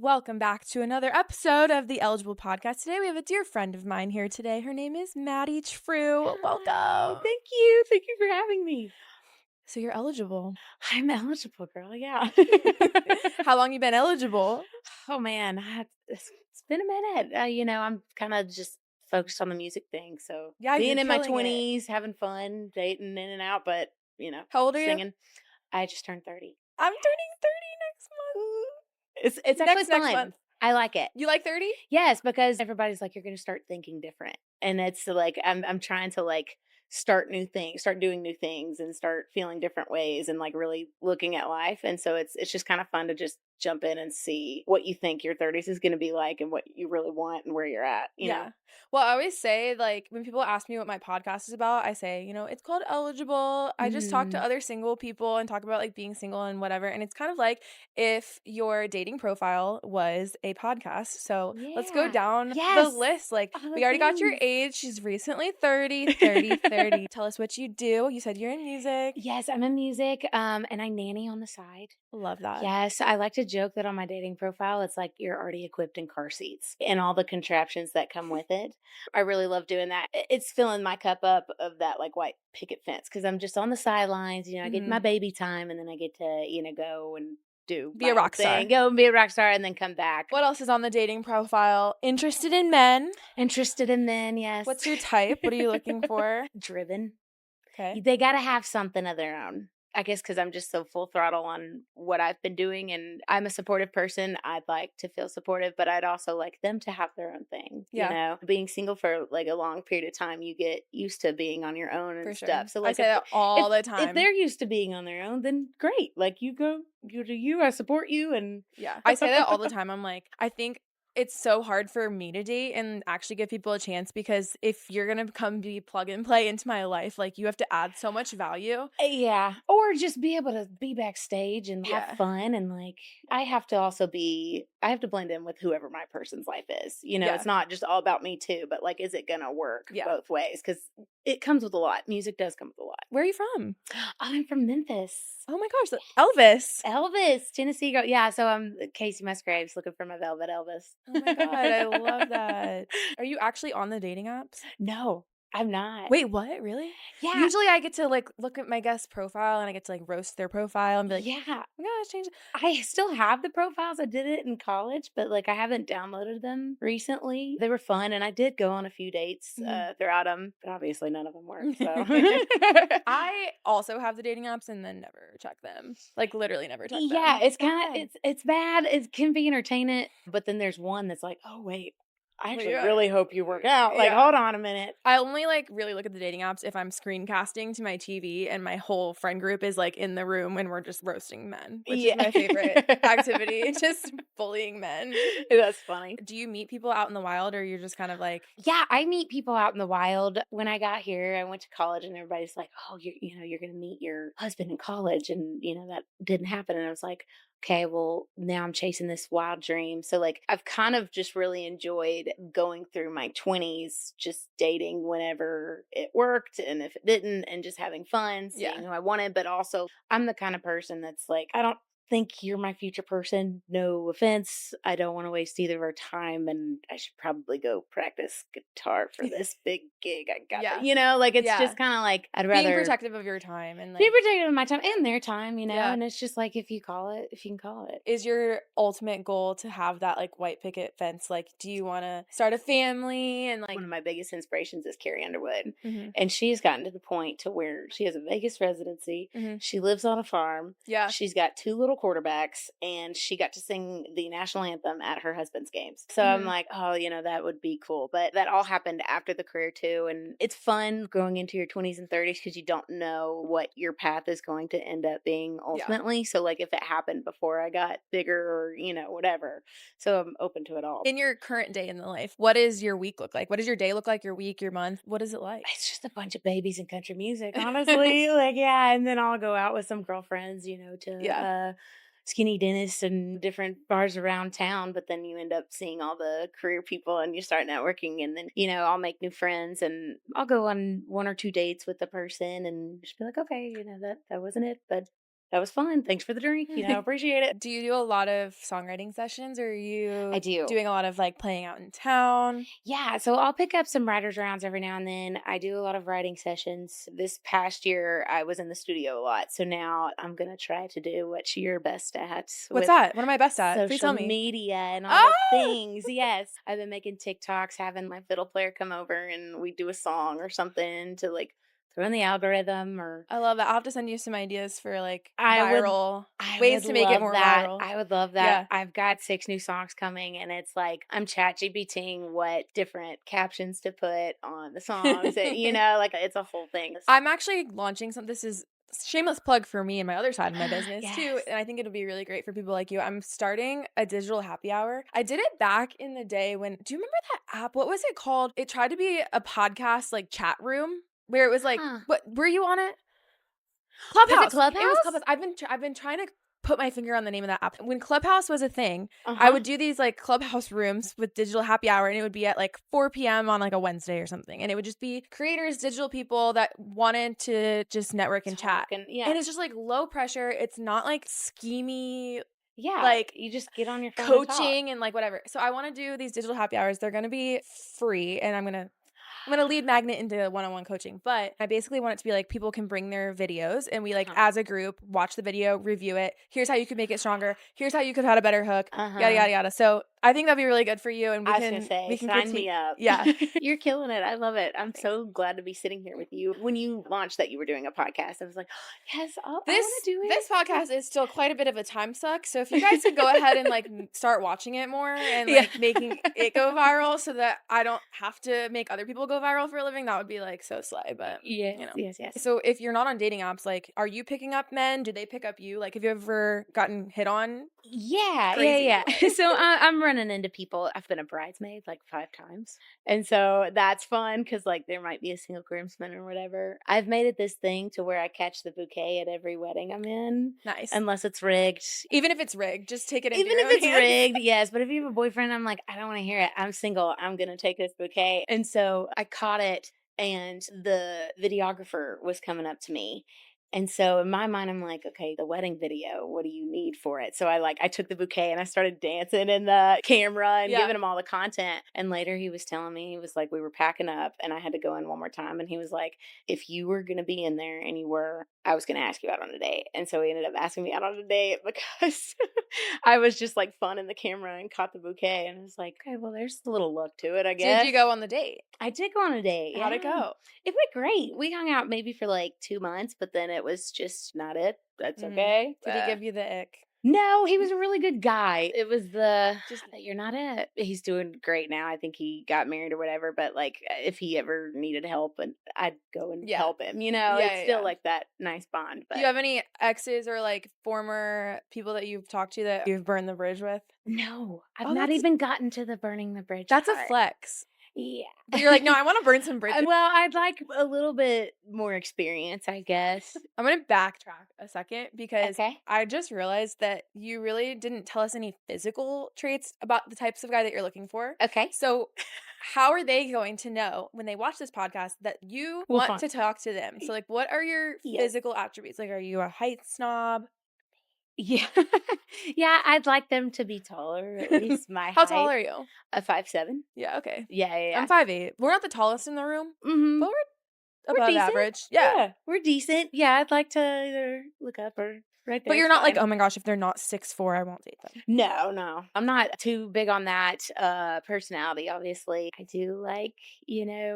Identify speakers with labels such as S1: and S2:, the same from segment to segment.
S1: Welcome back to another episode of the Eligible Podcast. Today we have a dear friend of mine here today. Her name is Maddye Trew.
S2: Hi,
S1: Welcome.
S2: thank you. Thank you for having me.
S1: So you're eligible.
S2: I'm eligible, girl. Yeah.
S1: How long you been eligible?
S2: Oh man, it's been a minute. I'm kind of just focused on the music thing. So
S1: Yeah, you're
S2: being in my
S1: killing it.
S2: 20s, having fun, dating in and out, but
S1: How old are you?
S2: singing. I just turned 30.
S1: I'm turning 30 next month.
S2: It's actually
S1: Next
S2: fun.
S1: month.
S2: I like it.
S1: You like 30?
S2: Yes, because everybody's like, you're going to start thinking different. And it's like, I'm trying to like start new things, start doing new things and start feeling different ways and like really looking at life. And so it's just kind of fun to just jump in and see what you think your 30s is going to be like and what you really want and where you're at.
S1: Yeah. Well, I always say, like, when people ask me what my podcast is about, I say, it's called Eligible. I just talk to
S2: Mm.
S1: other single people and talk about, like, being single and whatever. And it's kind of like if your dating profile was a podcast. So let's go
S2: Yeah.
S1: down the
S2: Yes.
S1: list. Like,
S2: All
S1: we
S2: the
S1: already got your
S2: things.
S1: age. She's recently 30, 30, 30. Tell us what you do. You said you're in music.
S2: Yes, I'm in music, and I nanny on the side.
S1: Love that.
S2: Yes, I like to joke that on my dating profile, it's like you're already equipped in car seats and all the contraptions that come with it. I really love doing that. It's filling my cup up of that like white picket fence because I'm just on the sidelines. I get my
S1: Hmm.
S2: baby time and then I get to, go and do
S1: Be a
S2: my own
S1: rock
S2: thing,
S1: star.
S2: go and be a rock star and then come back.
S1: What else is on the dating profile? Interested in men.
S2: Interested in men, yes.
S1: What's your type? What are you looking for?
S2: Driven.
S1: Okay.
S2: They gotta have something of their own. I guess because 'cause I'm just so full throttle on what I've been doing, and I'm a supportive person. I'd like to feel supportive, but I'd also like them to have their own thing,
S1: Yeah.
S2: Being single for, like, a long period of time, you get used to being on your own
S1: For
S2: and
S1: sure.
S2: stuff. So,
S1: I
S2: like,
S1: say that all the
S2: if
S1: time.
S2: they're used to being on their own, then great. Like, you do you, I support you, and
S1: Yeah. I say that all the time. I'm like, I think it's so hard for me to date and actually give people a chance because if you're going to come be plug and play into my life, like you have to add so much value.
S2: Yeah, or just be able to be backstage and have
S1: Yeah.
S2: fun and, like, I have to blend in with whoever my person's life is,
S1: Yeah.
S2: it's not just all about me too, but, like, is it gonna work
S1: Yeah.
S2: both ways? Because it comes with a lot. Music does come with a lot.
S1: Where are you from?
S2: I'm from Memphis.
S1: Oh my gosh. Elvis.
S2: Elvis, Tennessee girl. Yeah, so I'm Casey Musgraves looking for my velvet Elvis.
S1: Oh my God. I love that. Are you actually on the dating apps?
S2: No, I'm not.
S1: Wait, what? Really?
S2: Yeah,
S1: Usually I get to like look at my guest profile and I get to like roast their profile and be like,
S2: yeah.
S1: I'm gonna change it.
S2: I still have the profiles. I did it in college, but like I haven't downloaded them recently. They were fun, and I did go on a few dates
S1: Mhm.
S2: throughout them, but obviously none of them worked. So
S1: I also have the dating apps and then never check them. Like literally never check
S2: yeah,
S1: them.
S2: it's kind of
S1: Why?
S2: it's bad. It can be entertaining, but then there's one that's like, oh wait, I
S1: Well,
S2: actually
S1: yeah.
S2: really hope you work out. Like,
S1: Yeah.
S2: hold on a minute.
S1: I only like really look at the dating apps if I'm screencasting to my TV and my whole friend group is like in the room and we're just roasting men, which is
S2: Yeah,
S1: my favorite activity, just bullying men.
S2: that's funny.
S1: Do you meet people out in the wild or you're just kind of like,
S2: Yeah, I meet people out in the wild. When I got here, I went to college and everybody's like, "Oh, you're going to meet your husband in college." And, that didn't happen. And I was like, "Okay, well, now I'm chasing this wild dream." So like I've kind of just really enjoyed going through my 20s just dating whenever it worked and if it didn't and just having fun,
S1: yeah,
S2: seeing who I wanted, but also I'm the kind of person that's like, I don't think you're my future person. No offense. I don't want to waste either of our time, and I should probably go practice guitar for this big gig I got.
S1: yeah,
S2: Like it's
S1: yeah.
S2: just kind of like I'd
S1: Being
S2: rather
S1: protective of your time and
S2: be
S1: like,
S2: protective of my time and their time,
S1: yeah.
S2: and it's just like if you call it, if you can call it.
S1: Is your ultimate goal to have that like white picket fence? Like, do you want to start a family and like,
S2: One of my biggest inspirations is Carrie Underwood,
S1: mhm,
S2: and she's gotten to the point to where she has a Vegas residency.
S1: mhm.
S2: She lives on a farm.
S1: Yeah.
S2: She's got two little quarterbacks, and she got to sing the national anthem at her husband's games. So I'm
S1: Mhm.
S2: like, oh, that would be cool. But that all happened after the career too, and it's fun going into your 20s and 30s because you don't know what your path is going to end up being
S1: Yeah.
S2: ultimately. So like if it happened before I got bigger or whatever, so I'm open to it all.
S1: In your current day in the life, what does your week look like? What does your day look like? Your week, your month? What is it like?
S2: It's just a bunch of babies and country music, honestly. Like, yeah, and then I'll go out with some girlfriends, to
S1: Yeah.
S2: Skinny Dennis and different bars around town. But then you end up seeing all the career people and you start networking. And then, I'll make new friends and I'll go on one or two dates with the person and just be like, okay, that wasn't it. But that was fun. Thanks for the drink, appreciate it."
S1: Do you do a lot of songwriting sessions, or are
S2: I
S1: you
S2: do.
S1: doing a lot of, like, playing out in town?
S2: Yeah, so I'll pick up some writers' rounds every now and then. I do a lot of writing sessions. This past year, I was in the studio a lot. So now I'm going to try to do what you're best at
S1: What's
S2: with
S1: that? What am I best at? Please
S2: social
S1: tell me.
S2: media and all the
S1: Ah!
S2: things. Yes. I've been making TikToks, having my fiddle player come over and we do a song or something to like throw in the algorithm or
S1: I love that. I'll have to send you some ideas for, like,
S2: I would
S1: viral
S2: I
S1: ways
S2: would
S1: to make it
S2: love
S1: more
S2: that.
S1: viral.
S2: I would love that.
S1: Yeah.
S2: I've got 6 new songs coming, and it's like I'm ChatGPTing what different captions to put on the songs, like, it's a whole thing.
S1: I'm actually launching some this is shameless plug for me and my other side of my business too,
S2: Yes.
S1: and I think it'll be really great for people like you. I'm starting a digital happy hour. I did it back in the day when do you remember that app? What was it called? It tried to be a podcast, like, chat room where it was like
S2: Huh.
S1: what were you on it?
S2: Was it
S1: Clubhouse. It was
S2: Clubhouse?
S1: Clubhouse. I've been trying to put my finger on the name of that app. When Clubhouse was a thing, I
S2: Uh-huh.
S1: would do these, like, Clubhouse rooms with digital happy hour, and it would be at, like, 4 PM on, like, a Wednesday or something, and it would just be creators, digital people that wanted to just network and chat,
S2: Talking,
S1: and
S2: yeah.
S1: it's just, like, low pressure. It's not, like, schemy,
S2: Yeah,
S1: like,
S2: you just get on your phone and talk.
S1: coaching and, like, whatever. So I wanna do these digital happy hours. They're gonna be free, and I'm gonna lead Magnet into one-on-one coaching, but I basically want it to be like people can bring their videos and we, like,
S2: Uh-huh.
S1: as a group watch the video, review it. Here's how you could make it stronger. Here's how you could have had a better hook. Yada
S2: Uh-huh.
S1: yada yada. So I think that'd be really good for you, and we
S2: I was gonna
S1: can
S2: say,
S1: we can
S2: sign me
S1: critique.
S2: up.
S1: Yeah.
S2: You're killing it. I love it. I'm
S1: Thanks.
S2: so glad to be sitting here with you. When you launched that you were doing a podcast, I was like, yes, I want
S1: This
S2: to do
S1: this
S2: it.
S1: podcast is still quite a bit of a time suck. So if you guys could go ahead and, like, start watching it more and,
S2: Yeah.
S1: like, making it go viral so that I don't have to make other people go viral for a living, that would be, like, so slay. But
S2: Yes,
S1: you know.
S2: yes, yes.
S1: So if you're not on dating apps, like, are you picking up men? Do they pick up you? Like, have you ever gotten hit on
S2: Yeah,
S1: crazy?
S2: yeah, yeah. So I'm running into people. I've been a bridesmaid like 5 times. And so that's fun because, like, there might be a single groomsman or whatever. I've made it this thing to where I catch the bouquet at every wedding I'm in,
S1: Nice.
S2: unless it's rigged.
S1: Even if it's rigged, just take it into
S2: Even
S1: your
S2: if
S1: own
S2: it's
S1: hands.
S2: rigged, yes. But if you have a boyfriend, I'm like, I don't want to hear it. I'm single. I'm going to take this bouquet. And so I caught it, and the videographer was coming up to me. And so in my mind, I'm like, okay, the wedding video, what do you need for it? So I took the bouquet and I started dancing in the camera and
S1: Yeah.
S2: giving him all the content. And later he was telling me, he was like, we were packing up and I had to go in one more time. And he was like, if you were going to be in there and you were, I was going to ask you out on a date. And so he ended up asking me out on a date because I was just like fun in the camera and caught the bouquet. And I was like, okay, well, there's a little look to it, I
S1: Did
S2: guess.
S1: you go on the date?
S2: I did go on a date.
S1: How'd it
S2: Yeah.
S1: go?
S2: It went great. We hung out maybe for like 2 months, but then it was just not it. That's
S1: Mhm.
S2: okay.
S1: Did he give you the ick?
S2: No, he was a really good guy. It was the
S1: Just
S2: you're not it. He's doing great now. I think he got married or whatever, but like if he ever needed help and I'd go and
S1: yeah.
S2: help him,
S1: Yeah,
S2: it's
S1: yeah,
S2: still
S1: yeah.
S2: like that nice bond.
S1: Do you
S2: But
S1: have any exes or, like, former people that you've talked to that you've burned the bridge with?
S2: no, I've
S1: Oh,
S2: not even gotten to the burning the bridge
S1: that's a
S2: part.
S1: flex.
S2: Yeah.
S1: But you're like, "No, I wanna burn some bridges."
S2: Well, I'd like a little bit more experience, I guess.
S1: I'm gonna backtrack a second because
S2: Okay.
S1: I just realized that you really didn't tell us any physical traits about the types of guy that you're looking for.
S2: Okay.
S1: So, how are they going to know when they watch this podcast that you
S2: Well,
S1: want
S2: fine.
S1: to talk to them? So, like, what are your
S2: Yes.
S1: physical attributes? Like, are you a height snob?
S2: Yeah. Yeah, I'd like them to be taller, at least my
S1: How tall
S2: height.
S1: are you?
S2: 5'7".
S1: Yeah, okay.
S2: Yeah, yeah,
S1: I'm
S2: yeah.
S1: 5'8". We're not the tallest in the room,
S2: Mhm.
S1: but we're
S2: We're
S1: above
S2: decent.
S1: average. Yeah.
S2: Yeah, we're decent. Yeah, I'd like to either look up or right
S1: But
S2: there
S1: you're
S2: is
S1: not like,
S2: fine.
S1: "Oh my gosh, if they're not 6'4", I won't date them."
S2: No, no. I'm not too big on that personality, obviously. I do like,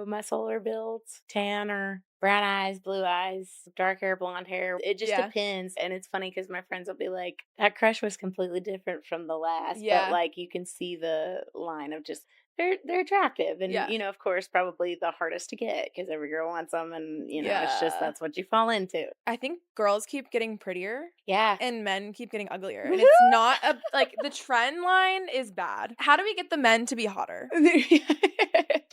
S2: muscle or builds, tan or brown eyes, blue eyes, dark hair, blonde hair. It just
S1: Yeah.
S2: depends. And it's funny because my friends will be like, that crush was completely different from the last. But
S1: Yeah.
S2: like you can see the line of just they're attractive. And
S1: Yeah.
S2: of course, probably the hardest to get because every girl wants them and it's just
S1: Yeah.
S2: that's what you fall into.
S1: I think girls keep getting prettier
S2: Yeah.
S1: and men keep getting uglier, and it's
S2: Woohoo!
S1: not a like, the trend line is bad. How do we get the men to be hotter?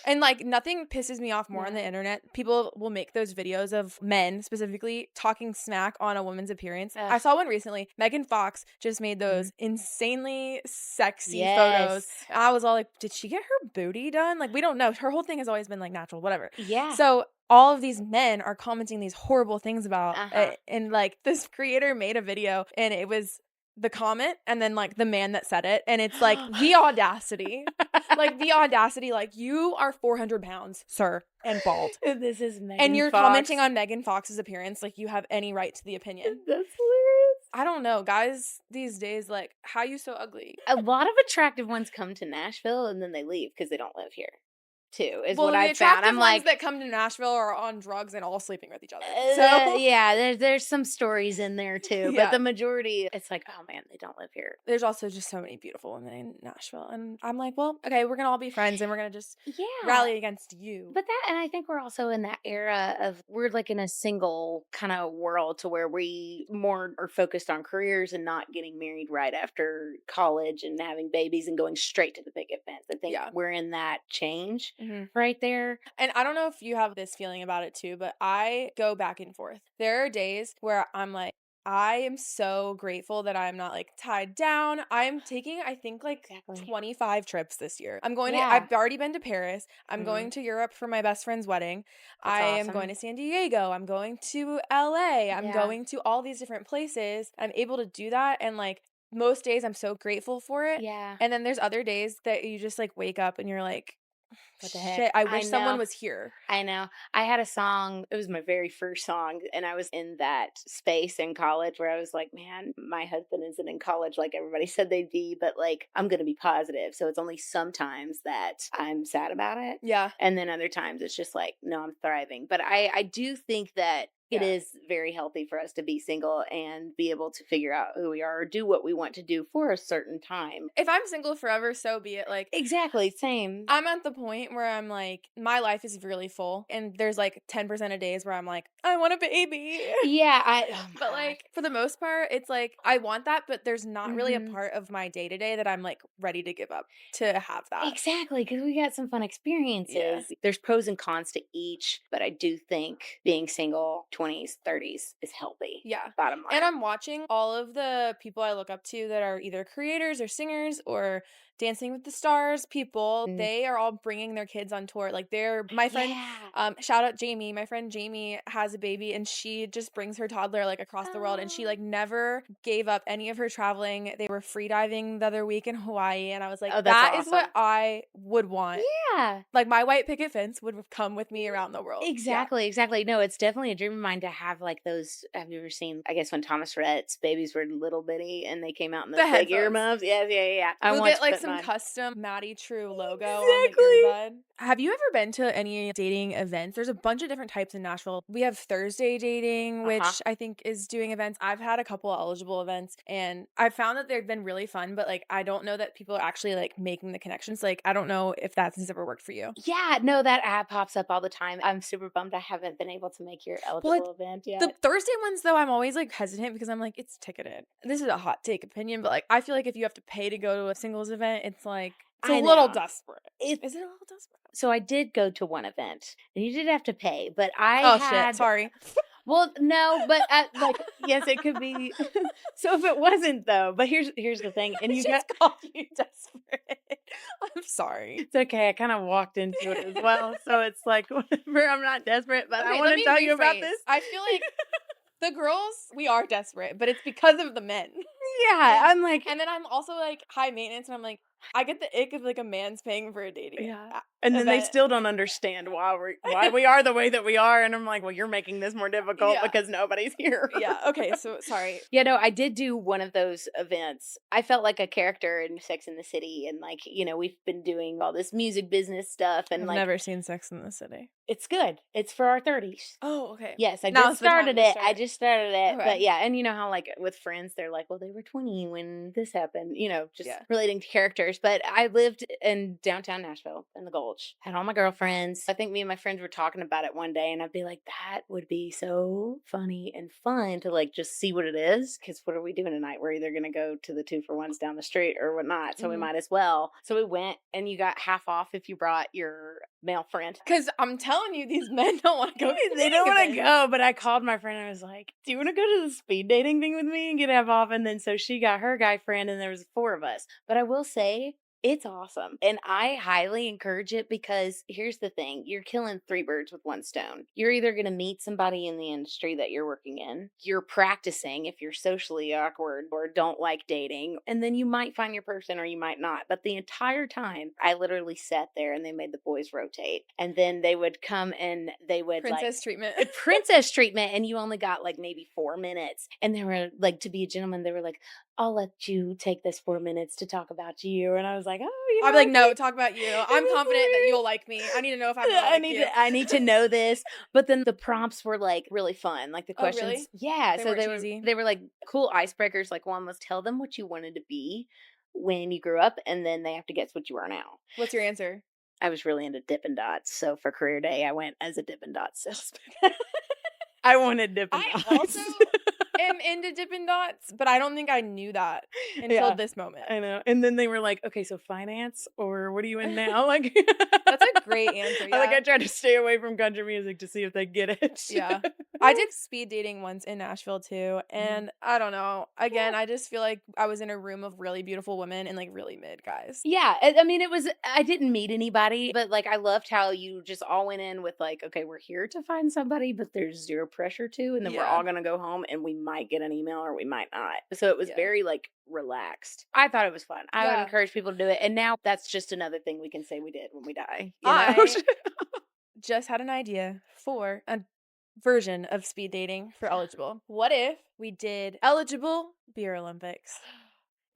S1: And, like, nothing pisses me off more on
S2: Yeah.
S1: the internet. People will make those videos of men specifically talking smack on a woman's appearance. I
S2: Ugh.
S1: saw one recently. Megan Fox just made
S2: Mhm.
S1: those insanely sexy photos.
S2: Yes.
S1: I was all like, "Did she get her booty done?" Like, we don't know. Her whole thing has always been, like, natural, whatever.
S2: Yeah.
S1: So all of these men are commenting these horrible things about
S2: Uh-huh.
S1: it. And like this creator made a video and it was the comment and then like the man that said it. And it's like the audacity. Like the audacity, like you are 400 pounds, sir, and bald.
S2: This is
S1: And
S2: Megan
S1: you're
S2: Fox.
S1: commenting on Megan Fox's appearance like you have any right to the opinion.
S2: That's hilarious.
S1: I don't know, guys these days, like, how you so ugly?
S2: A lot of attractive ones come to Nashville and then they leave because they don't live here, too, is what
S1: Well, the
S2: I've found.
S1: attractive
S2: I'm
S1: ones
S2: like,
S1: that come to Nashville are on drugs and all sleeping with each other. So,
S2: yeah, there's some stories in there too, but
S1: yeah.
S2: the majority, it's like, oh man, they don't live here.
S1: There's also just so many beautiful women in Nashville, and I'm like, "Well, okay, we're gonna all be friends, and we're gonna just
S2: Yeah.
S1: rally against you."
S2: But that, and I think we're also in that era of we're like in a single kind of world to where we more are focused on careers and not getting married right after college and having babies and going straight to the big events. I think
S1: Yeah.
S2: we're in that change
S1: Mhm.
S2: right there.
S1: And I don't know if you have this feeling about it too, but I go back and forth. There are days where I'm like, I am so grateful that I'm not like tied down. I'm taking, I think, like
S2: Exactly.
S1: 25 trips this year.
S2: Yeah.
S1: I've already been to Paris. I'm
S2: Mhm.
S1: going to Europe for my best friend's wedding.
S2: That's
S1: I am going
S2: awesome.
S1: to San Diego. I'm going to LA. I'm
S2: Yeah.
S1: going to all these different places. I'm able to do that. And like most days, I'm so grateful for it.
S2: Yeah.
S1: And then there's other days that you just like wake up and you're like,
S2: What the heck?
S1: shit, I
S2: I
S1: wish someone
S2: know.
S1: was here.
S2: I know. I had a song, it was my very first song, and I was in that space in college where I was like, man, my husband isn't in college like everybody said they'd be, but like, I'm going to be positive. So it's only sometimes that I'm sad about it.
S1: Yeah.
S2: And then other times it's just like, no, I'm thriving. But I do think that it
S1: Yeah.
S2: is very healthy for us to be single and be able to figure out who we are or do what we want to do for a certain time.
S1: If I'm single forever, so be it. Like,
S2: Exactly. Same.
S1: I'm at the point where I'm like, my life is really full, and there's like 10% of days where I'm like, I want a baby.
S2: Yeah. Oh my
S1: But
S2: gosh.
S1: like, for the most part, it's like, I want that, but there's not really a
S2: Hmm.
S1: part of my day to day that I'm like ready to give up to have that.
S2: Exactly, because we got some fun
S1: Yeah.
S2: experiences. There's pros and cons to each, but I do think being single 20s, 30s is healthy.
S1: Yeah.
S2: Bottom
S1: And
S2: line.
S1: I'm watching all of the people I look up to that are either creators or singers or Dancing with the Stars people.
S2: Mm.
S1: They are all bringing their kids on tour. Like they're my friend,
S2: Yeah.
S1: shout out Jamie. My friend Jamie has a baby and she just brings her toddler like across the world and she
S2: Oh.
S1: like never gave up any of her traveling. They were free diving the other week in Hawaii and I was like,
S2: Oh, that's
S1: that is what
S2: awesome.
S1: I would want.
S2: Yeah.
S1: Like my white picket fence would have come with me around the world. Yeah.
S2: Exactly, exactly. No, it's definitely a dream of mine to have like those. Have you ever seen, I guess, when Thomas Rhett's babies were little bitty and they came out in
S1: The
S2: those big
S1: headphones.
S2: earmuffs? Yeah, yeah, yeah, yeah. I
S1: We'll
S2: want
S1: get
S2: to
S1: like
S2: put
S1: some
S2: mine.
S1: custom Maddie Trew logo on the
S2: Exactly.
S1: earbud. Have you ever been to any dating events? There's a bunch of different types in Nashville. We have Thursday dating,
S2: Uh huh.
S1: which I think is doing events. I've had a couple eligible events and I've found that they've been really fun, but like I don't know that people are actually like making the connections. Like I don't know if that's ever worked for you.
S2: Yeah, no, that ad pops up all the time. I'm super bummed I haven't been able to make your
S1: Well,
S2: eligible event
S1: the
S2: yet.
S1: Thursday ones though, I'm always like hesitant because I'm like, it's ticketed. This is a hot take opinion, but like I feel like if you have to pay to go to a singles event, it's like it's a
S2: I
S1: little
S2: know.
S1: desperate.
S2: It
S1: Is it a little desperate?
S2: So I did go to one event, and you did have to pay, but I
S1: Oh shit,
S2: had
S1: sorry.
S2: well, no, but, like, yes, it could be so if it wasn't though, but here's the thing, and
S1: I
S2: you got
S1: just called you desperate. I'm sorry.
S2: it's okay, I kinda walked into it as well, so it's like, whatever, I'm not desperate, but I
S1: Okay, let
S2: wanna
S1: me
S2: tell you about
S1: rephrase.
S2: this.
S1: I feel like the girls, we are desperate, but it's because of the men.
S2: Yeah,
S1: And
S2: I'm like
S1: and then I'm also like high maintenance and I'm like, I get the ick of like a man's paying for a dating
S2: yeah, and then they
S1: event.
S2: still don't understand why we are the way that we are, and I'm like, "Well, you're making this more difficult
S1: Yeah.
S2: because nobody's here."
S1: Yeah. Okay. So sorry.
S2: Yeah, no, I did do one of those events. I felt like a character in Sex in the City, and like, we've been doing all this music business stuff, and
S1: I've
S2: like,
S1: never seen Sex in the City.
S2: it's good. It's for our 30s.
S1: Oh, okay.
S2: Yes, I just
S1: Now's the time
S2: started
S1: to
S2: it. I
S1: start.
S2: just started it. But
S1: Okay.
S2: yeah, and you know how like with friends, they're like, well, they were 20 when this happened, just
S1: Yeah.
S2: relating to characters. But I lived in downtown Nashville in the Gulch, had all my girlfriends. I think me and my friends were talking about it one day, and I'd be like, that would be so funny and fun to like just see what it is. Cause what are we doing tonight? We're either going to go to the 2 for 1s down the street or whatnot. So we
S1: Mhm.
S2: might as well. So we went, and you got half off if you brought your male friend.
S1: Because I'm telling you, these men don't want to go to
S2: They
S1: dating
S2: don't want to
S1: events.
S2: go, but I called my friend and I was like, "Do you want to go to the speed dating thing with me and get half off?" And then so she got her guy friend, and there was 4 of us. But I will say, It's awesome. And I highly encourage it because here's the thing, you're killing three birds with one stone. You're either going to meet somebody in the industry that you're working in, you're practicing if you're socially awkward or don't like dating, and then you might find your person or you might not. But the entire time, I literally sat there and they made the boys rotate. And then they would come and they would
S1: Princess treatment.
S2: princess treatment, and you only got like maybe 4 minutes. And they were like, to be a gentleman, they were like, I'll let you take this 4 minutes to talk about you. And I was like, oh,
S1: I'll be like, no,
S2: okay.
S1: talk about you.
S2: And
S1: I'm
S2: then
S1: confident that you'll like me. I need to know if I'm gonna
S2: I
S1: like
S2: need
S1: you.
S2: to know this. But then the prompts were like really fun. Like the
S1: Oh,
S2: questions.
S1: really?
S2: Yeah.
S1: They
S2: So
S1: weren't cheesy.
S2: they were like cool icebreakers. Like one was tell them what you wanted to be when you grew up, and then they have to guess what you are now.
S1: What's your answer?
S2: I was really into Dippin' Dots. So for career day, I went as a Dippin' Dots salesman. I wanted Dippin'
S1: I
S2: Dots.
S1: also am into Dippin' Dots, but I don't think I knew that until
S2: Yeah.
S1: this moment.
S2: I know. And then they were like, okay, so finance or what are you in now? Like
S1: That's a great answer.
S2: I
S1: Yeah.
S2: tried to stay away from country music to see if they get it.
S1: Yeah. I did speed dating once in Nashville too. And I don't know. Again, I just feel like I was in a room of really beautiful women and like really mid guys.
S2: Yeah, I mean, I didn't meet anybody, but like I loved how you just all went in with like, okay, we're here to find somebody, but there's zero pressure to, and then we're
S1: Yeah.
S2: all gonna go home and we might get an email or we might not. So it was
S1: Yeah.
S2: very like relaxed. I thought it was fun. I would
S1: Yeah.
S2: encourage people to do it. And now that's just another thing we can say we did when we die. You know?
S1: I just had an idea for a version of speed dating for eligible. What if we did eligible beer Olympics?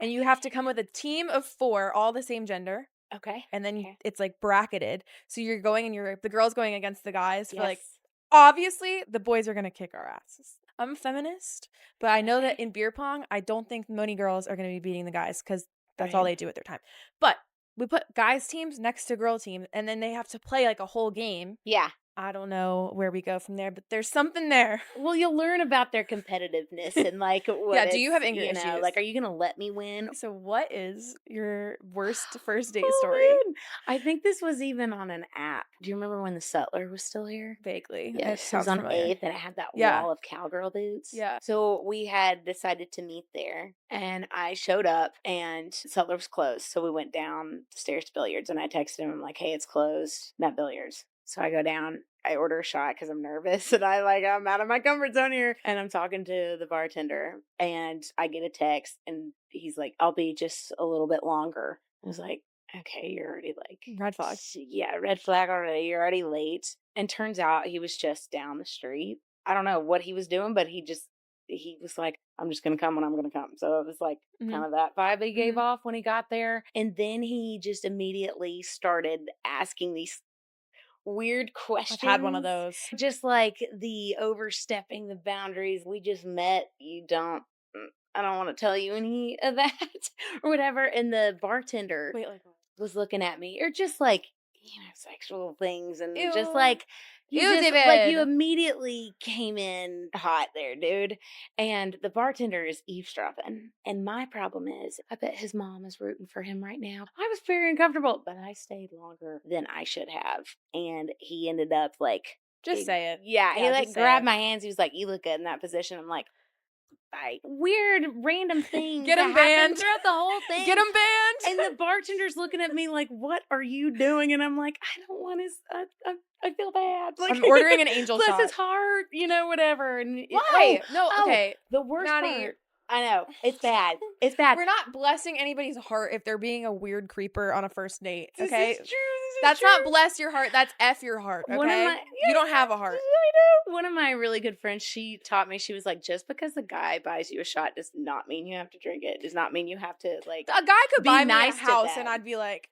S1: And you have to come with a team of 4, all the same gender.
S2: Okay.
S1: And then
S2: Okay.
S1: it's like bracketed. So you're going and the girls going against the guys for like,
S2: Yes.
S1: obviously the boys are going to kick our asses. I'm a feminist, but I know that
S2: Okay.
S1: in beer pong, I don't think many girls are going to be beating the guys because that's all
S2: Right.
S1: they do with their time. But we put guys teams next to girl teams and then they have to play like a whole game.
S2: Yeah.
S1: I don't know where we go from there, but there's something there.
S2: Well, you'll learn about their competitiveness and like what
S1: Yeah, do you have
S2: it's,
S1: anger issues?
S2: like, are you gonna let me win?
S1: So what is your worst first date
S2: Oh,
S1: story?
S2: man. I think this was even on an app. Do you remember when the Sutler was still here?
S1: Vaguely. It
S2: Yes, it was
S1: sounds
S2: on
S1: familiar.
S2: 8th and it had that
S1: Yeah.
S2: wall of cowgirl boots.
S1: Yeah.
S2: So we had decided to meet there and I showed up and Sutler was closed. So we went downstairs to Billiards and I texted him, I'm like, hey, it's closed, not Billiards. So I go down, I order a shot because I'm nervous and I'm out of my comfort zone here. And I'm talking to the bartender and I get a text and he's like, I'll be just a little bit longer. I was like, okay, you're already like,
S1: Red flag.
S2: yeah, red flag already. You're already late. And turns out he was just down the street. I don't know what he was doing, but he was like, I'm just going to come when I'm going to come. So it was like kind of that vibe he gave off when he got there. And then he just immediately started asking these weird questions.
S1: I've had one of those.
S2: Just like the overstepping the boundaries. We just met. I don't want to tell you any of that or whatever. And the bartender
S1: Wait, like
S2: was looking at me or just like, sexual things and just
S1: Ew.
S2: like, you
S1: Ew,
S2: just like you
S1: David.
S2: immediately came in hot there, dude. And the bartender is eavesdropping. And my problem is, I bet his mom is rooting for him right now. I was very uncomfortable, but I stayed longer than I should have. And he ended up like,
S1: Just say it.
S2: yeah, he like
S1: just say
S2: grabbed
S1: it.
S2: my hands. He was like, you look good in that position. I'm like, weird random things
S1: Get
S2: that
S1: him
S2: happened
S1: banned.
S2: throughout the whole thing.
S1: Get him banned.
S2: And the bartender's looking at me like, "What are you doing?" And I'm like, "I don't want his. I feel bad. Like
S1: I'm ordering an angel
S2: bless
S1: shot.
S2: his heart, whatever." And
S1: Why? No, okay.
S2: The worst
S1: Maddye,
S2: part. I know it's bad. It's bad.
S1: We're not blessing anybody's heart if they're being a weird creeper on a first date.
S2: This
S1: Okay,
S2: is true. This is
S1: that's
S2: true.
S1: not bless your heart. That's F your heart. Okay,
S2: One of my,
S1: you don't have a heart.
S2: I know. One of my really good friends, she taught me. She was like, just because the guy buys you a shot does not mean you have to drink it. Does not mean you have to like.
S1: A guy could
S2: Be
S1: buy me
S2: nice
S1: a
S2: to
S1: house,
S2: them.
S1: and I'd be like,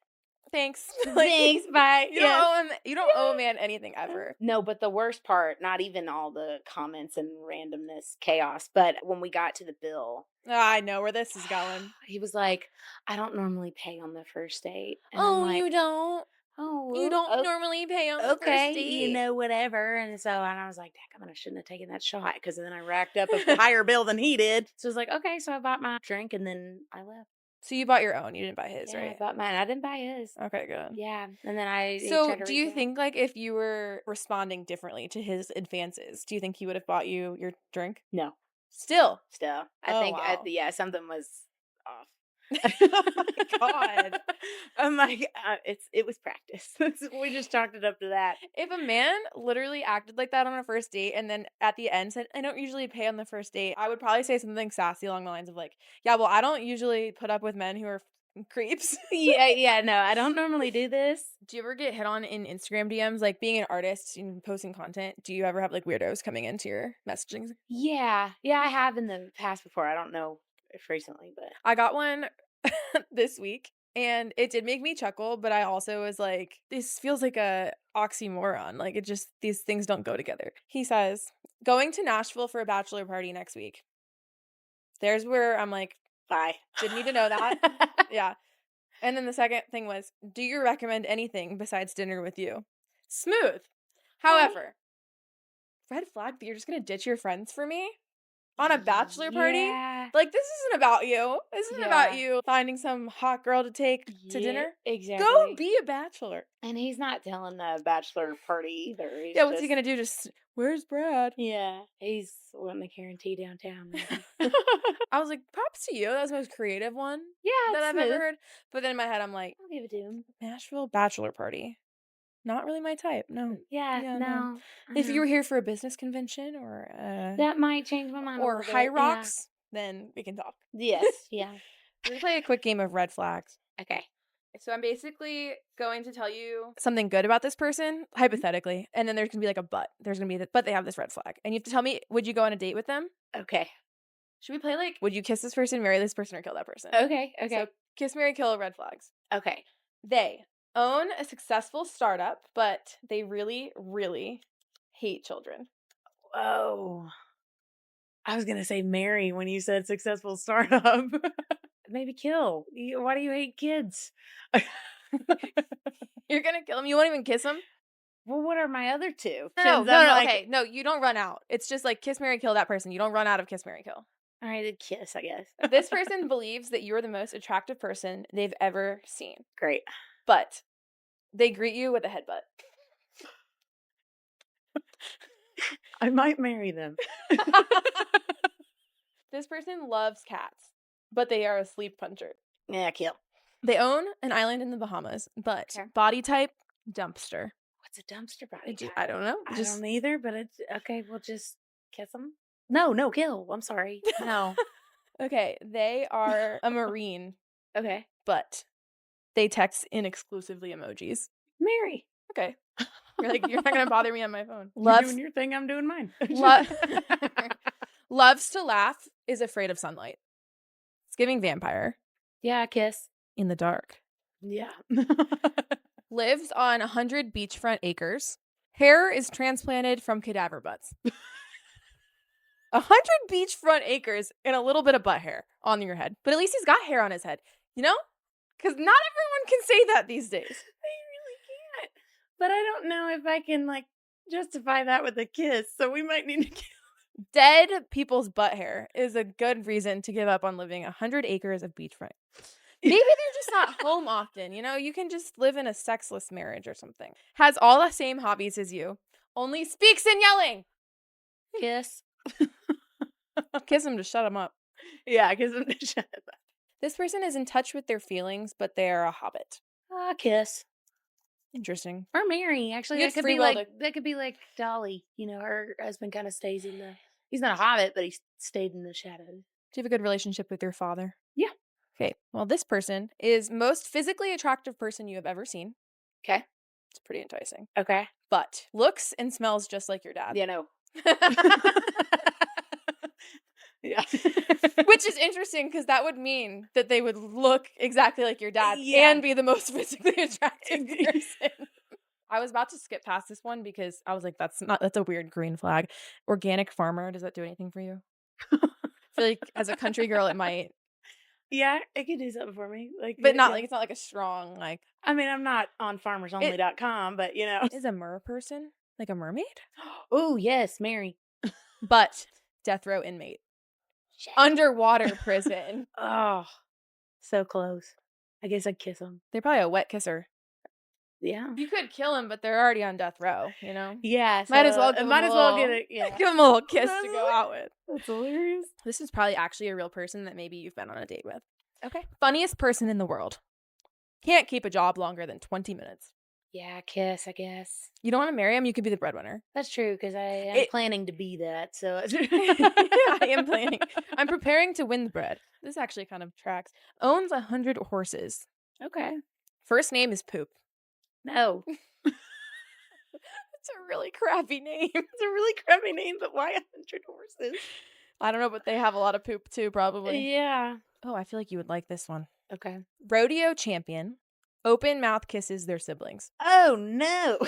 S1: thanks.
S2: Thanks, bye.
S1: You don't owe him. You don't owe a man anything ever.
S2: No, but the worst part, not even all the comments and randomness, chaos, but when we got to the bill,
S1: I know where this is going.
S2: he was like, I don't normally pay on the first date. And
S1: Oh,
S2: I'm like,
S1: you don't.
S2: oh,
S1: You don't normally pay on the first
S2: okay,
S1: date.
S2: whatever. And so, and I was like, Dad, I shouldn't have taken that shot because then I racked up a higher bill than he did. So I was like, okay, so I bought my drink and then I left.
S1: So you bought your own. You didn't buy his,
S2: Yeah,
S1: right?
S2: I bought mine. I didn't buy his.
S1: Okay, good.
S2: Yeah, and then he
S1: So,
S2: tried to
S1: do you
S2: reach out.
S1: think like if you were responding differently to his advances, do you think he would have bought you your drink?
S2: No,
S1: Still.
S2: still, I
S1: Oh,
S2: think
S1: wow.
S2: something was off.
S1: Oh my God.
S2: I'm like, it was practice. We just chalked it up to that.
S1: If a man literally acted like that on a first date and then at the end said, I don't usually pay on the first date, I would probably say something sassy along the lines of like, yeah, well, I don't usually put up with men who are creeps.
S2: Yeah, no, I don't normally do this.
S1: Do you ever get hit on in Instagram DMs? Like being an artist and posting content, do you ever have like weirdos coming into your messaging?
S2: Yeah, I have in the past before. I don't know if recently, but
S1: I got one this week and it did make me chuckle, but I also was like, this feels like a oxymoron. Like it just, these things don't go together. He says, going to Nashville for a bachelor party next week. There's where I'm like,
S2: bye.
S1: didn't need to know that. Yeah. And then the second thing was, do you recommend anything besides dinner with you? Smooth. However, red flag that you're just going to ditch your friends for me on a bachelor party?
S2: Yeah.
S1: Like, this isn't about you. This isn't about
S2: Yeah.
S1: you finding some hot girl to take to dinner.
S2: Exactly.
S1: Go be a bachelor.
S2: And he's not telling a bachelor party either. He's
S1: Yeah, what's he going to do? Just, where's Brad?
S2: Yeah, he's wanting to guarantee downtown.
S1: I was like, props to you. That was the most creative one
S2: Yeah,
S1: that
S2: it's
S1: I've
S2: smooth.
S1: ever heard. But then in my head, I'm like,
S2: I'll give it to him.
S1: Nashville bachelor party. Not really my type. No.
S2: Yeah, no.
S1: If you were here for a business convention or
S2: that might change my mind.
S1: or
S2: a little
S1: High
S2: bit,
S1: Rocks, then we can talk.
S2: Yeah. Yes, yeah.
S1: We're gonna play a quick game of red flags.
S2: Okay.
S1: So I'm basically going to tell you something good about this person, hypothetically, and then there's gonna be like a but. There's gonna be but they have this red flag, and you have to tell me, would you go on a date with them?
S2: Okay.
S1: Should we play like, would you kiss this person, marry this person, or kill that person?
S2: Okay.
S1: So kiss, marry, kill red flags.
S2: Okay.
S1: They own a successful startup, but they really, really hate children.
S2: Whoa. I was gonna say marry when you said successful startup. Maybe kill. Why do you hate kids?
S1: You're gonna kill them? You won't even kiss them?
S2: Well, what are my other two?
S1: No, okay. No, you don't run out. It's just like kiss, marry, kill that person. You don't run out of kiss, marry, kill.
S2: All right, a kiss, I guess.
S1: This person believes that you're the most attractive person they've ever seen.
S2: Great.
S1: But they greet you with a headbutt.
S2: I might marry them.
S1: This person loves cats, but they are a sleep puncher.
S2: Yeah, kill.
S1: They own an island in the Bahamas, but body type, dumpster.
S2: What's a dumpster body type?
S1: I don't know.
S2: I don't either, but it's okay. We'll just kiss them. No, kill. I'm sorry. No.
S1: Okay, they are a Marine.
S2: Okay.
S1: But they text in exclusively emojis.
S2: Marry.
S1: Okay. You're like, you're not going to bother me on my phone.
S2: You're doing your thing, I'm doing mine.
S1: Loves to laugh, is afraid of sunlight. It's giving vampire.
S2: Yeah, kiss.
S1: In the dark.
S2: Yeah.
S1: Lives on 100 beachfront acres. Hair is transplanted from cadaver butts. 100 beachfront acres and a little bit of butt hair on your head. But at least he's got hair on his head. You know? Because not everyone can say that these days.
S2: They really can't. But I don't know if I can, like, justify that with a kiss. So we might need to kill.
S1: Dead people's butt hair is a good reason to give up on living 100 acres of beachfront. Maybe they're just not home often, you know? You can just live in a sexless marriage or something. Has all the same hobbies as you. Only speaks in yelling.
S2: Kiss.
S1: Kiss him to shut him up.
S2: Yeah, kiss him to shut him up.
S1: This person is in touch with their feelings, but they are a hobbit.
S2: Kiss.
S1: Interesting.
S2: Or marry. Actually, that could be like Dolly. You know, her husband kind of stays in the. He's not a hobbit, but he stayed in the shadows.
S1: Do you have a good relationship with your father?
S2: Yeah.
S1: Okay. Well, this person is most physically attractive person you have ever seen.
S2: Okay.
S1: It's pretty enticing.
S2: Okay.
S1: But looks and smells just like your dad.
S2: Yeah, no. Yeah.
S1: Which is interesting because that would mean that they would look exactly like your dad and be the most physically attractive person. I was about to skip past this one because I was like, that's a weird green flag. Organic farmer, does that do anything for you? I feel like as a country girl, it might.
S2: Yeah, it could do something for me.
S1: But not like, it's not like a strong, like.
S2: I mean, I'm not on farmersonly.com, but you know.
S1: Is a mer person like a mermaid?
S2: Oh, yes, marry.
S1: But death row inmate. Shit. Underwater prison.
S2: Oh, so close. I guess I'd kiss him.
S1: They're probably a wet kisser.
S2: Yeah.
S1: You could kill him, but they're already on death row, you know?
S2: Yeah.
S1: So might as well give them a little kiss to go out with.
S2: That's hilarious.
S1: This is probably actually a real person that maybe you've been on a date with. Okay. Funniest person in the world. Can't keep a job longer than 20 minutes.
S2: Yeah, kiss, I guess.
S1: You don't want to marry him, you could be the breadwinner.
S2: That's true, because I am
S1: It-
S2: planning to be that, so
S1: I am planning. I'm preparing to win the bread. This actually kind of tracks. Owns 100 horses.
S2: Okay.
S1: First name is Poop.
S2: No.
S1: It's a really crappy name.
S2: It's a really crappy name, but why 100 horses?
S1: I don't know, but they have a lot of poop too, probably.
S2: Yeah.
S1: Oh, I feel like you would like this one.
S2: Okay.
S1: Rodeo champion. Open mouth kisses their siblings.
S2: Oh, no.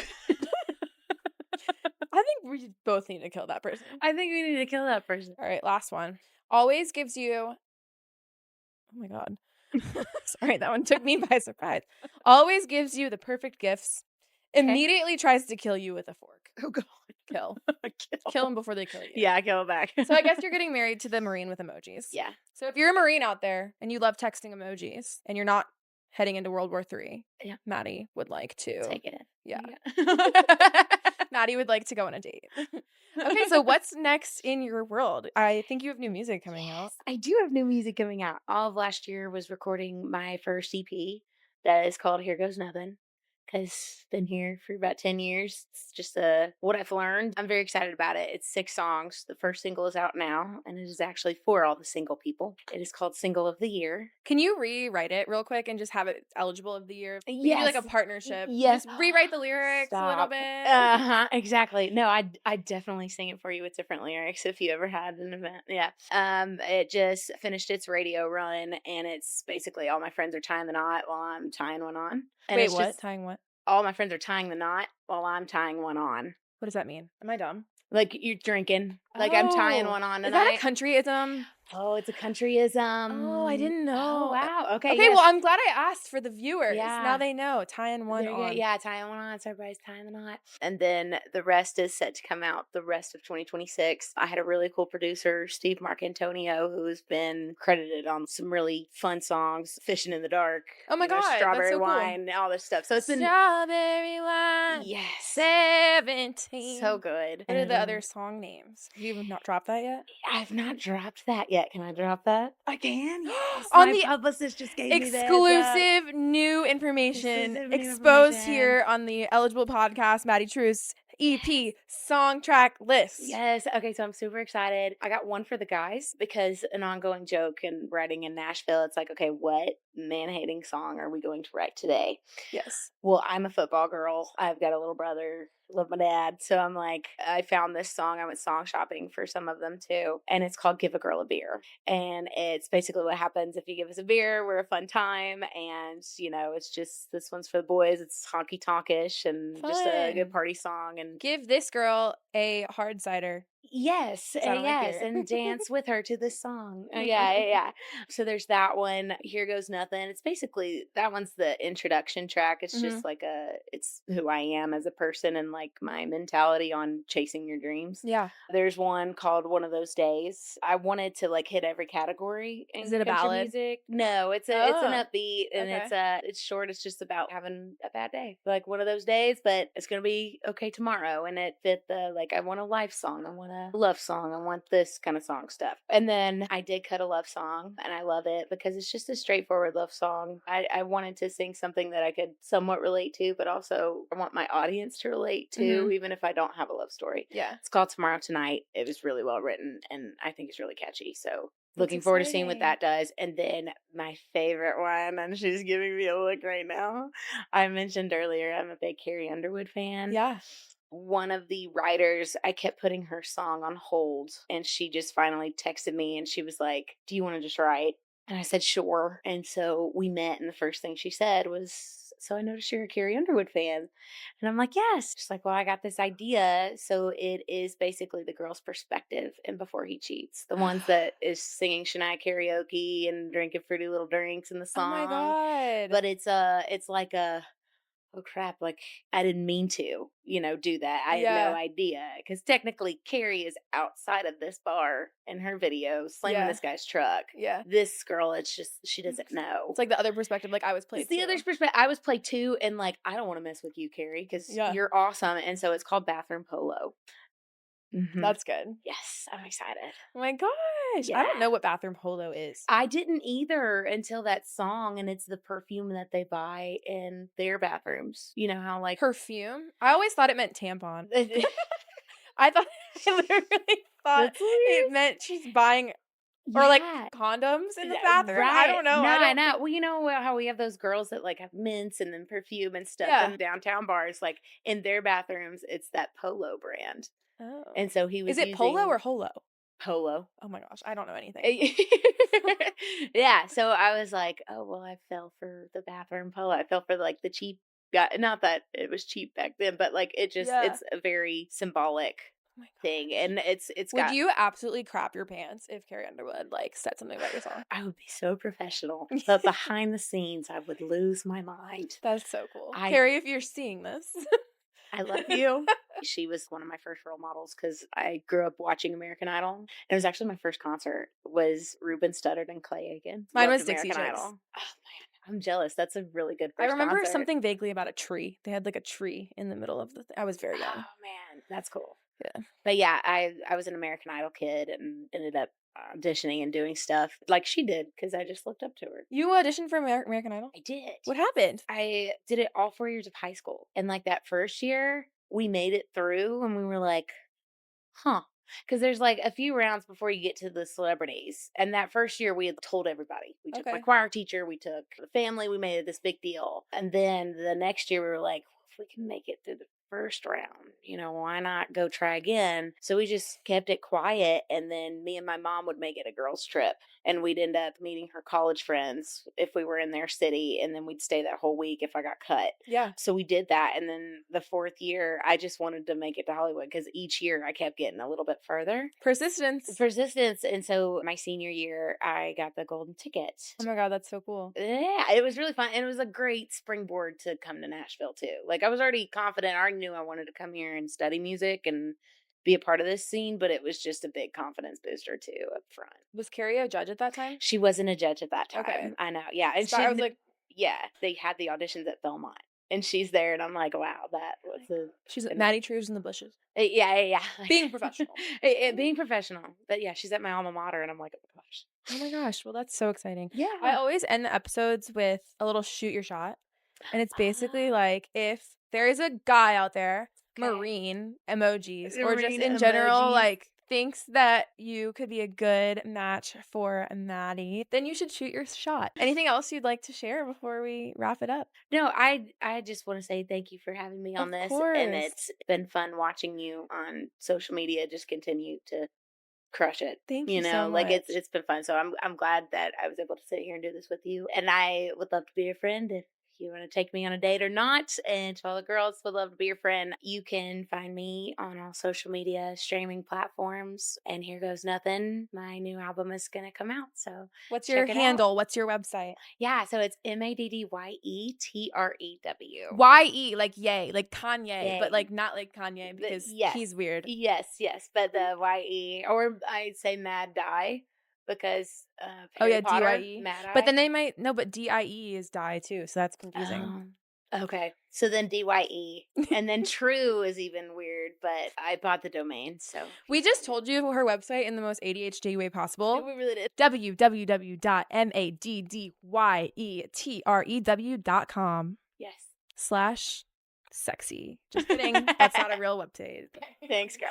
S1: I think we both need to kill that person.
S2: I think we need to kill that person.
S1: All right, last one. Always gives you. Oh my God. Sorry, that one took me by surprise. Always gives you the perfect gifts. Immediately tries to kill you with a fork.
S2: Oh, God.
S1: Kill.
S2: Kill.
S1: Kill him before they kill you.
S2: Yeah, kill him back.
S1: So I guess you're getting married to the Marine with emojis.
S2: Yeah.
S1: So if you're a Marine out there and you love texting emojis and you're not heading into World War III,
S2: Yeah.
S1: Maddie would like to.
S2: Take it.
S1: Yeah. Maddie would like to go on a date. Okay, so what's next in your world? I think you have new music coming out.
S2: I do have new music coming out. All of last year was recording my first EP that is called Here Goes Nothing. Because been here for about 10 years. It's just what I've learned. I'm very excited about it. It's 6 songs. The first single is out now, and it is actually for all the single people. It is called Single of the Year.
S1: Can you rewrite it real quick and just have it eligible of the year? We can do like a partnership.
S2: Yes.
S1: Just rewrite the lyrics a little bit.
S2: Exactly. No, I definitely sing it for you with different lyrics if you ever had an event. Yeah. It just finished its radio run, and it's basically all my friends are tying the knot while I'm tying one on. And
S1: Wait,
S2: it's
S1: what?
S2: just
S1: Tying what?
S2: all my friends are tying the knot while I'm tying one on.
S1: What does that mean? Am I dumb?
S2: Like you're drinking. Like I'm tying one on tonight.
S1: Is that a countryism?
S2: Oh, it's a countryism.
S1: Oh, I didn't know.
S2: Oh, wow. Okay.
S1: Okay, well, I'm glad I asked for the viewers.
S2: Yeah.
S1: Now they know. Tying one on.
S2: Yeah, tying one on. So everybody's tying the knot. And then the rest is set to come out the rest of 2026. I had a really cool producer, Steve Marcantonio, who's been credited on some really fun songs, Fishing in the Dark.
S1: Oh my God.
S2: Strawberry
S1: that's so
S2: Wine, all this stuff. So it's been
S1: Strawberry Wine.
S2: Yes.
S1: 17.
S2: So good.
S1: What are the other song names? Have you not dropped that yet?
S2: I've not dropped that yet. Can I drop that? I can. Yes.
S1: On
S2: My
S1: the
S2: publicist just gave me the
S1: exclusive new information
S2: Exclusive new
S1: exposed
S2: information.
S1: here on the Eligible Podcast, Maddie Trew's EP song track list.
S2: Yes. Okay. So I'm super excited. I got one for the guys because an ongoing joke in writing in Nashville, it's like, okay, what man-hating song are we going to write today?
S1: Yes.
S2: Well, I'm a football girl. I've got a little brother. Love my dad. So I'm like, I found this song. I went song shopping for some of them too. And it's called Give a Girl a Beer. And it's basically what happens if you give us a beer. We're a fun time. And, it's just, this one's for the boys. It's honky tonkish and just a good party song. And
S1: give this girl a hard cider.
S2: Yes, and dance with her to this song. Yeah. So there's that one. Here Goes Nothing. It's basically that one's the introduction track. It's just like it's who I am as a person and like my mentality on chasing your dreams.
S1: Yeah.
S2: There's one called One of Those Days. I wanted to like hit every category.
S1: Is it a ballad?
S2: Music. No, it's an upbeat and it's short. It's just about having a bad day, like one of those days, but it's gonna be okay tomorrow. And it fit the I want a life song. I want a love song. I want this kind of song stuff. And then I did cut a love song and I love it because it's just a straightforward love song. I wanted to sing something that I could somewhat relate to, but also I want my audience to relate to, even if I don't have a love story.
S1: Yeah.
S2: It's called Tomorrow Tonight. It was really well written and I think it's really catchy. So looking forward to seeing what that does. And then my favorite one, and she's giving me a look right now. I mentioned earlier, I'm a big Carrie Underwood fan.
S1: Yeah.
S2: One of the writers, I kept putting her song on hold and she just finally texted me and she was like, do you want to just write? And I said, sure. And so we met and the first thing she said was, so I noticed you're a Carrie Underwood fan. And I'm like, yes. She's like, well, I got this idea. So it is basically the girl's perspective in Before He Cheats. The ones that is singing Shania karaoke and drinking fruity little drinks in the song.
S1: Oh my God.
S2: But it's like a, oh crap, like I didn't mean to, do that. I had no idea. Because technically Carrie is outside of this bar in her video slamming this guy's truck.
S1: Yeah.
S2: This girl, it's just, she doesn't know.
S1: It's like the other perspective, like I was played
S2: It's the other perspective. I was played too. And like, I don't want to mess with you, Carrie, because you're awesome. And so it's called Bathroom Polo.
S1: That's good.
S2: Yes, I'm excited.
S1: Oh my gosh. I don't
S2: Yeah.
S1: know what bathroom polo is.
S2: I didn't either until that song, and it's the perfume that they buy in their bathrooms. You know how, like,
S1: Perfume? I always thought it meant tampon. I thought I literally thought
S2: that's hilarious.
S1: it meant she's buying or like
S2: Yeah.
S1: condoms in the bathroom. I
S2: Right.
S1: don't know.
S2: No,
S1: I
S2: I
S1: don't
S2: know. Well, you know how we have those girls that like have mints and then perfume and stuff
S1: Yeah.
S2: in downtown bars, like in their bathrooms, it's that Polo brand.
S1: Oh.
S2: And so he
S1: Is
S2: was
S1: it polo
S2: using
S1: or holo?
S2: Polo.
S1: Oh my gosh. I don't know anything.
S2: Yeah, so I was like, "Oh, well, I fell for the bathroom polo. I fell for like the cheap guy." Not that it was cheap back then, but like
S1: Yeah.
S2: it's a very symbolic
S1: Oh my
S2: thing,
S1: gosh.
S2: and it's
S1: Would
S2: got
S1: you absolutely crap your pants if Carrie Underwood like said something about your song?
S2: I would be so professional, but behind the scenes, I would lose my mind.
S1: That's so cool.
S2: I
S1: Carrie, if you're seeing this.
S2: I love you. She was one of my first role models because I grew up watching American Idol. And it was actually my first concert was Ruben Studdard and Clay Aiken.
S1: Mine
S2: Loved
S1: was Dixie
S2: American
S1: Chicks.
S2: Idol. Oh man, I'm jealous. That's a really good
S1: I
S2: first
S1: remember
S2: concert.
S1: something vaguely about a tree. They had like a tree in the middle of the I was very
S2: Oh
S1: young.
S2: man, that's cool.
S1: Yeah.
S2: But yeah, I was an American Idol kid and ended up auditioning and doing stuff like she did because I just looked up to her.
S1: You auditioned for American Idol?
S2: I did.
S1: What happened?
S2: I did it all 4 years of high school. And like that first year, we made it through and we were like, huh. Because there's like a few rounds before you get to the celebrities. And that first year, we had told everybody. We took my
S1: Okay.
S2: choir teacher, we took the family, we made it this big deal. And then the next year, we were like, if we can make it through the first round, why not go try again? So we just kept it quiet. And then me and my mom would make it a girls' trip. And we'd end up meeting her college friends if we were in their city. And then we'd stay that whole week if I got cut.
S1: Yeah.
S2: So we did that. And then the fourth year, I just wanted to make it to Hollywood because each year I kept getting a little bit further.
S1: Persistence.
S2: And so my senior year, I got the golden ticket.
S1: Oh my god, that's so cool.
S2: Yeah, it was really fun. And it was a great springboard to come to Nashville too. Like I was already confident. I already knew I wanted to come here and study music and be a part of this scene, but it was just a big confidence booster too up front.
S1: Was Carrie a judge at that time?
S2: She wasn't a judge at that time.
S1: Okay.
S2: I know. Yeah. And
S1: I was like,
S2: yeah, they had the auditions at Belmont. And she's there, and I'm like, wow, that was
S1: she's Maddye Trew's in the bushes.
S2: Yeah.
S1: Being professional.
S2: Being professional. But yeah, she's at my alma mater, and I'm like, oh my gosh.
S1: Oh my gosh. Well, that's so exciting.
S2: Yeah.
S1: I always end the episodes with a little shoot your shot. And it's basically like if there is a guy out there, marine emojis, or just in general, like thinks that you could be a good match for Maddye, then you should shoot your shot. Anything else you'd like to share before we wrap it up?
S2: No, I just want to say thank you for having me on this.
S1: Course.
S2: And it's been fun watching you on social media just continue to crush it.
S1: Thank you so
S2: like
S1: much.
S2: it's been fun. So I'm glad that I was able to sit here and do this with you. And I would love to be your friend if you want to take me on a date or not. And to all the girls, would love to be your friend. You can find me on all social media streaming platforms. And Here Goes Nothing. My new album is going to come out. So
S1: what's your handle? What's your website?
S2: Yeah, so it's MaddyeTrew.
S1: YE, like yay, like Kanye,
S2: Yay.
S1: But like not like Kanye because he's weird.
S2: Yes, but the YE, or I'd say Maddye because
S1: Harry Potter,
S2: DYE.
S1: But then they might no, but DIE is die too, so that's confusing.
S2: Okay, so then DYE, and then Trew is even weird, but I bought the domain, so
S1: we just told you her website in the most ADHD way possible.
S2: we really did.
S1: www.maddyeTrew.com.
S2: Yes.
S1: /sexy. Just kidding. That's not a real website.
S2: Thanks, girl.